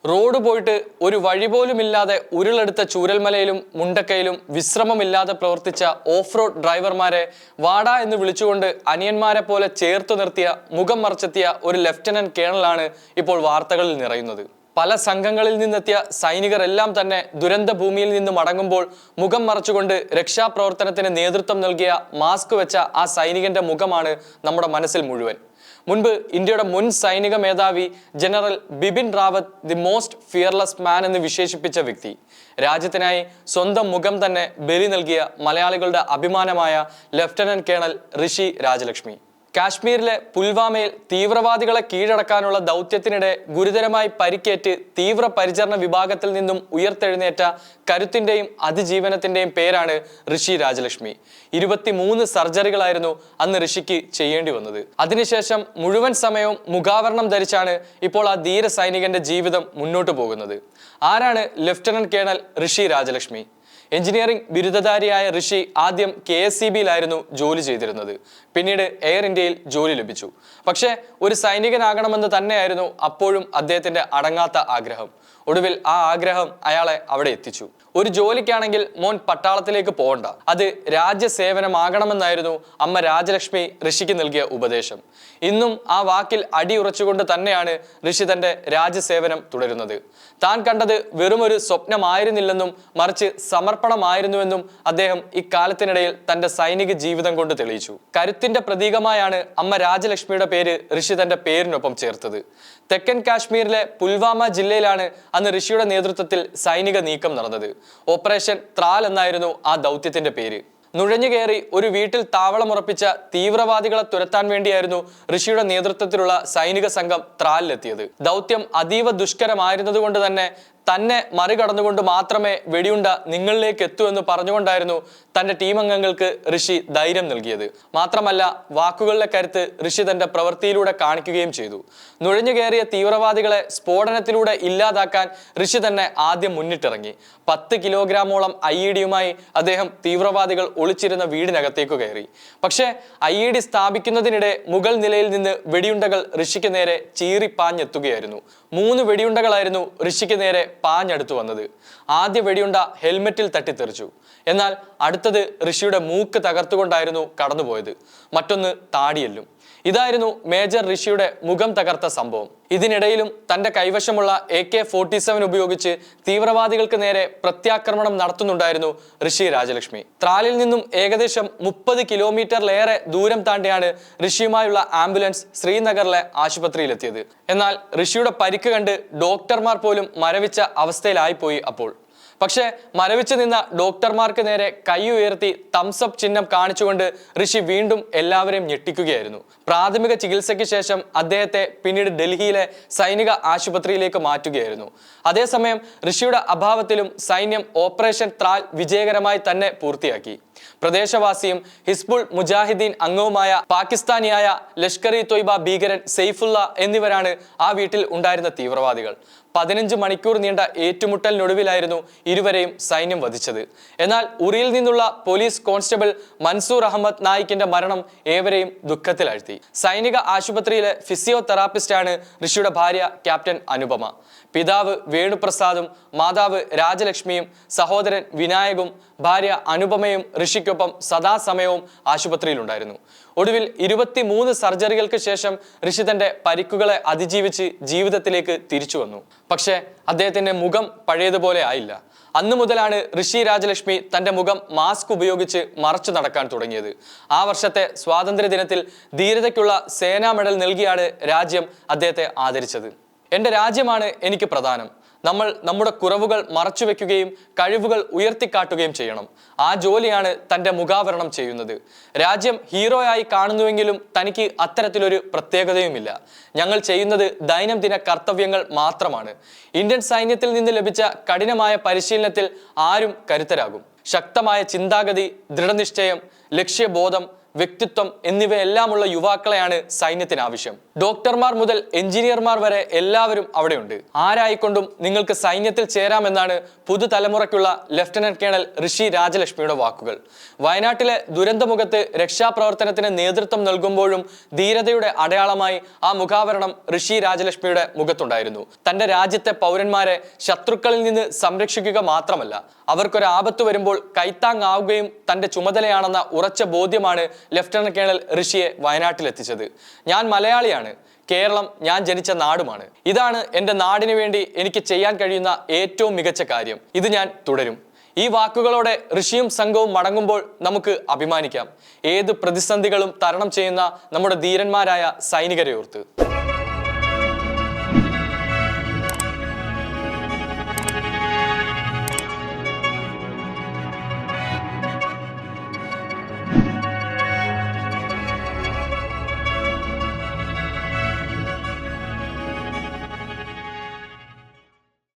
Road പോയിട്ട് ഒരു വഴി പോലുമില്ലാതെ ഉരുളെടുത്ത ചൂരൽമലയിലും മുണ്ടക്കയിലും വിശ്രമമില്ലാതെ പ്രവർത്തിച്ച ഓഫ് റോഡ് ഡ്രൈവർമാരെ വാടാ എന്ന് വിളിച്ചുകൊണ്ട് അനിയന്മാരെ പോലെ ചേർത്തു നിർത്തിയ മുഖം മറച്ചെത്തിയ ഒരു ലഫ്റ്റനന്റ് കേണലാണ് ഇപ്പോൾ വാർത്തകളിൽ നിറയുന്നത്. പല സംഘങ്ങളിൽ നിന്നെത്തിയ സൈനികർ എല്ലാം തന്നെ ദുരന്ത ഭൂമിയിൽ നിന്ന് മടങ്ങുമ്പോൾ മുഖം മറച്ചുകൊണ്ട് രക്ഷാപ്രവർത്തനത്തിന് നേതൃത്വം നൽകിയ മാസ്ക് വെച്ച ആ സൈനികന്റെ മുഖമാണ് നമ്മുടെ മനസ്സിൽ മുഴുവൻ. മുൻപ് ഇന്ത്യയുടെ മുൻ സൈനിക മേധാവി general Bipin Rawat the most fearless man എന്ന് വിശേഷിപ്പിച്ച വ്യക്തി, രാജ്യത്തിനായി സ്വന്തം മുഖം തന്നെ ബലി നൽകിയ മലയാളികളുടെ അഭിമാനമായ ലഫ്റ്റനന്റ് കേണൽ ഋഷി രാജലക്ഷ്മി. കാശ്മീരിലെ പുൽവാമയിൽ തീവ്രവാദികളെ കീഴടക്കാനുള്ള ദൗത്യത്തിനിടെ ഗുരുതരമായി പരിക്കേറ്റ് തീവ്ര പരിചരണ വിഭാഗത്തിൽ നിന്നും ഉയർത്തെഴുന്നേറ്റ കരുത്തിന്റെയും അതിജീവനത്തിന്റെയും പേരാണ് ഋഷി രാജലക്ഷ്മി. 23 സർജറികളായിരുന്നു അന്ന് ഋഷിക്ക് ചെയ്യേണ്ടി വന്നത്. അതിനുശേഷം മുഴുവൻ സമയവും മുഖാവരണം ധരിച്ചാണ് ഇപ്പോൾ ആ ധീര സൈനികന്റെ ജീവിതം മുന്നോട്ട് പോകുന്നത്. ആരാണ് ലഫ്റ്റനന്റ് കേണൽ ഋഷി രാജലക്ഷ്മി? എഞ്ചിനീയറിംഗ് ബിരുദധാരിയായ ഋഷി ആദ്യം KSEBയിലായിരുന്നു ജോലി ചെയ്തിരുന്നത്. പിന്നീട് എയർ ഇന്ത്യയിൽ ജോലി ലഭിച്ചു. പക്ഷേ ഒരു സൈനികനാകണമെന്ന് തന്നെയായിരുന്നു അപ്പോഴും അദ്ദേഹത്തിന്റെ അടങ്ങാത്ത ആഗ്രഹം. ഒടുവിൽ ആ ആഗ്രഹം അയാളെ അവിടെ എത്തിച്ചു. ഒരു ജോലിക്കാണെങ്കിൽ മോൻ പട്ടാളത്തിലേക്ക് പോകണ്ട, അത് രാജ്യസേവനമാകണമെന്നായിരുന്നു അമ്മ രാജലക്ഷ്മി ഋഷിക്ക് നൽകിയ ഉപദേശം. ഇന്നും ആ വാക്കിൽ അടിയുറച്ചുകൊണ്ട് തന്നെയാണ് ഋഷി തന്റെ രാജ്യസേവനം തുടരുന്നത്. താൻ കണ്ടത് വെറുമൊരു സ്വപ്നമായിരുന്നില്ലെന്നും മറിച്ച് സമർപ്പണമായിരുന്നുവെന്നും അദ്ദേഹം ഇക്കാലത്തിനിടയിൽ തന്റെ സൈനിക ജീവിതം കൊണ്ട് തെളിയിച്ചു. കരുത്തിന്റെ പ്രതീകമായാണ് അമ്മ രാജലക്ഷ്മിയുടെ പേര് ഋഷി തന്റെ പേരിനൊപ്പം ചേർത്തത്. തെക്കൻ കാശ്മീരിലെ പുൽവാമ ജില്ലയിലാണ് അന്ന് ഋഷിയുടെ നേതൃത്വത്തിൽ സൈനിക നീക്കം നടന്നത്. ഓപ്പറേഷൻ ത്രാൽ എന്നായിരുന്നു ആ ദൗത്യത്തിന്റെ പേര്. നുഴഞ്ഞു കയറി ഒരു വീട്ടിൽ താവളമുറപ്പിച്ച തീവ്രവാദികളെ തുരത്താൻ വേണ്ടിയായിരുന്നു ഋഷിയുടെ നേതൃത്വത്തിലുള്ള സൈനിക സംഘം ത്രാലിലെത്തിയത്. ദൗത്യം അതീവ ദുഷ്കരമായിരുന്നതുകൊണ്ട് തന്നെ മറികടന്നുകൊണ്ട് മാത്രമേ വെടിയുണ്ട നിങ്ങളിലേക്ക് എത്തൂ എന്ന് പറഞ്ഞുകൊണ്ടായിരുന്നു തന്റെ ടീം അംഗങ്ങൾക്ക് ഋഷി ധൈര്യം നൽകിയത്. മാത്രമല്ല, വാക്കുകളിലെ കരുത്ത് ഋഷി തന്റെ പ്രവൃത്തിയിലൂടെ കാണിക്കുകയും ചെയ്തു. നുഴഞ്ഞു കയറിയ തീവ്രവാദികളെ സ്ഫോടനത്തിലൂടെ ഇല്ലാതാക്കാൻ ഋഷി തന്നെ ആദ്യം മുന്നിട്ടിറങ്ങി. 10 കിലോഗ്രാമോളം IEDയുമായി അദ്ദേഹം തീവ്രവാദികൾ ഒളിച്ചിരുന്ന വീടിനകത്തേക്ക് കയറി. പക്ഷേ IED സ്ഥാപിക്കുന്നതിനിടെ മുകൾ നിലയിൽ നിന്ന് വെടിയുണ്ടകൾ ഋഷിക്ക് നേരെ ചീറിപ്പാഞ്ഞെത്തുകയായിരുന്നു. 3 വെടിയുണ്ടകളായിരുന്നു ഋഷിക്ക് നേരെ പാഞ്ഞടുത്തു വന്നത്. ആദ്യ വെടിയുണ്ട ഹെൽമെറ്റിൽ തട്ടിത്തെറിച്ചു. എന്നാൽ അടുത്തത് ഋഷിയുടെ മൂക്ക് തകർത്തുകൊണ്ടായിരുന്നു കടന്നുപോയത്. മറ്റൊന്ന് താടിയെല്ലും. ഇതായിരുന്നു മേജർ ഋഷിയുടെ മുഖം തകർത്ത സംഭവം. ഇതിനിടയിലും തന്റെ കൈവശമുള്ള AK-47 ഉപയോഗിച്ച് തീവ്രവാദികൾക്ക് നേരെ പ്രത്യാക്രമണം നടത്തുന്നുണ്ടായിരുന്നു ഋഷി രാജലക്ഷ്മി. ത്രാലിൽ നിന്നും ഏകദേശം 30 കിലോമീറ്ററിലേറെ ദൂരം താണ്ടിയാണ് ഋഷിയുമായുള്ള ആംബുലൻസ് ശ്രീനഗറിലെ ആശുപത്രിയിലെത്തിയത്. എന്നാൽ ഋഷിയുടെ പരിക്ക് കണ്ട് ഡോക്ടർമാർ പോലും മരവിച്ച അവസ്ഥയിലായിപ്പോയി അപ്പോൾ. പക്ഷേ മരവിച്ചു നിന്ന ഡോക്ടർമാർക്ക് നേരെ കൈ ഉയർത്തി തംസപ്പ് ചിഹ്നം കാണിച്ചുകൊണ്ട് ഋഷി വീണ്ടും എല്ലാവരെയും ഞെട്ടിക്കുകയായിരുന്നു. പ്രാഥമിക ചികിത്സയ്ക്ക് ശേഷം അദ്ദേഹത്തെ പിന്നീട് ഡൽഹിയിലെ സൈനിക ആശുപത്രിയിലേക്ക് മാറ്റുകയായിരുന്നു. അതേസമയം ഋഷിയുടെ അഭാവത്തിലും സൈന്യം ഓപ്പറേഷൻ ത്രാൽ വിജയകരമായി തന്നെ പൂർത്തിയാക്കി. പ്രദേശവാസിയും ഹിസ്ബുൾ മുജാഹിദ്ദീൻ അംഗവുമായ പാകിസ്ഥാനിയായ ലഷ്കർ-ഇ-തൊയ്ബ ഭീകരൻ സെയ്ഫുള്ള എന്നിവരാണ് ആ വീട്ടിൽ ഉണ്ടായിരുന്ന തീവ്രവാദികൾ. 15 മണിക്കൂർ നീണ്ട ഏറ്റുമുട്ടലിനൊടുവിലായിരുന്നു ഇരുവരെയും സൈന്യം വധിച്ചത്. എന്നാൽ ഉറിയിൽ നിന്നുള്ള പോലീസ് കോൺസ്റ്റബിൾ മൻസൂർ അഹമ്മദ് നായിക്കിന്റെ മരണം ഏവരെയും ദുഃഖത്തിലാഴ്ത്തി. സൈനിക ആശുപത്രിയിലെ ഫിസിയോതെറാപ്പിസ്റ്റാണ് ഋഷിയുടെ ഭാര്യ ക്യാപ്റ്റൻ അനുപമ. പിതാവ് വേണുപ്രസാദും മാതാവ് രാജലക്ഷ്മിയും സഹോദരൻ വിനായകും ഭാര്യ അനുപമയും ഋഷിക്കൊപ്പം സദാസമയവും ആശുപത്രിയിലുണ്ടായിരുന്നു. ഒടുവിൽ 23 സർജറികൾക്ക് ശേഷം ഋഷി തന്റെ പരിക്കുകളെ അതിജീവിച്ച് ജീവിതത്തിലേക്ക് തിരിച്ചു വന്നു. പക്ഷേ അദ്ദേഹത്തിന്റെ മുഖം പഴയതുപോലെ ആയില്ല. അന്നു മുതലാണ് ഋഷി രാജലക്ഷ്മി തന്റെ മുഖം മാസ്ക് ഉപയോഗിച്ച് മറച്ചു നടക്കാൻ തുടങ്ങിയത്. ആ വർഷത്തെ സ്വാതന്ത്ര്യ ദിനത്തിൽ ധീരതയ്ക്കുള്ള സേനാ മെഡൽ നൽകിയാണ് രാജ്യം അദ്ദേഹത്തെ ആദരിച്ചത്. എൻ്റെ രാജ്യമാണ് എനിക്ക് പ്രധാനം. നമ്മൾ നമ്മുടെ കുറവുകൾ മറച്ചുവെക്കുകയും കഴിവുകൾ ഉയർത്തിക്കാട്ടുകയും ചെയ്യണം. ആ ജോലിയാണ് തൻ്റെ മുഖാവരണം ചെയ്യുന്നത്. രാജ്യം ഹീറോയായി കാണുന്നുവെങ്കിലും തനിക്ക് അത്തരത്തിലൊരു പ്രത്യേകതയുമില്ല. ഞങ്ങൾ ചെയ്യുന്നത് ദൈനംദിന കർത്തവ്യങ്ങൾ മാത്രമാണ്. ഇന്ത്യൻ സൈന്യത്തിൽ നിന്ന് ലഭിച്ച കഠിനമായ പരിശീലനത്തിൽ ആരും കരുത്തരാകും. ശക്തമായ ചിന്താഗതി, ദൃഢനിശ്ചയം, ലക്ഷ്യബോധം, വ്യക്തിത്വം എന്നിവയെല്ലാമുള്ള യുവാക്കളെയാണ് സൈന്യത്തിന് ആവശ്യം. ഡോക്ടർമാർ മുതൽ എഞ്ചിനീയർമാർ വരെ എല്ലാവരും അവിടെയുണ്ട്. ആരായിക്കൊണ്ടും നിങ്ങൾക്ക് സൈന്യത്തിൽ ചേരാമെന്നാണ് പുതുതലമുറയ്ക്കുള്ള ലഫ്റ്റനന്റ് കേണൽ ഋഷി രാജലക്ഷ്മിയുടെ വാക്കുകൾ. വയനാട്ടിലെ ദുരന്തമുഖത്ത് രക്ഷാപ്രവർത്തനത്തിന് നേതൃത്വം നൽകുമ്പോഴും ധീരതയുടെ അടയാളമായി ആ മുഖാവരണം ഋഷി രാജലക്ഷ്മിയുടെ മുഖത്തുണ്ടായിരുന്നു. തന്റെ രാജ്യത്തെ പൗരന്മാരെ ശത്രുക്കളിൽ നിന്ന് സംരക്ഷിക്കുക മാത്രമല്ല, അവർക്കൊരാപത്ത് വരുമ്പോൾ കൈത്താങ്ങാവുകയും തന്റെ ചുമതലയാണെന്ന ഉറച്ച ബോധ്യമാണ് ലഫ്റ്റനന്റ് കേണൽ ഋഷിയെ വയനാട്ടിലെത്തിച്ചത്. ഞാൻ മലയാളിയാണ്, കേരളം ഞാൻ ജനിച്ച നാടുമാണ്. ഇതാണ് എൻ്റെ നാടിനു വേണ്ടി എനിക്ക് ചെയ്യാൻ കഴിയുന്ന ഏറ്റവും മികച്ച കാര്യം. ഇത് ഞാൻ തുടരും. ഈ വാക്കുകളോടെ ഋഷിയും സംഘവും മടങ്ങുമ്പോൾ നമുക്ക് അഭിമാനിക്കാം, ഏത് പ്രതിസന്ധികളും തരണം ചെയ്യുന്ന നമ്മുടെ ധീരന്മാരായ സൈനികരെ ഓർത്ത്.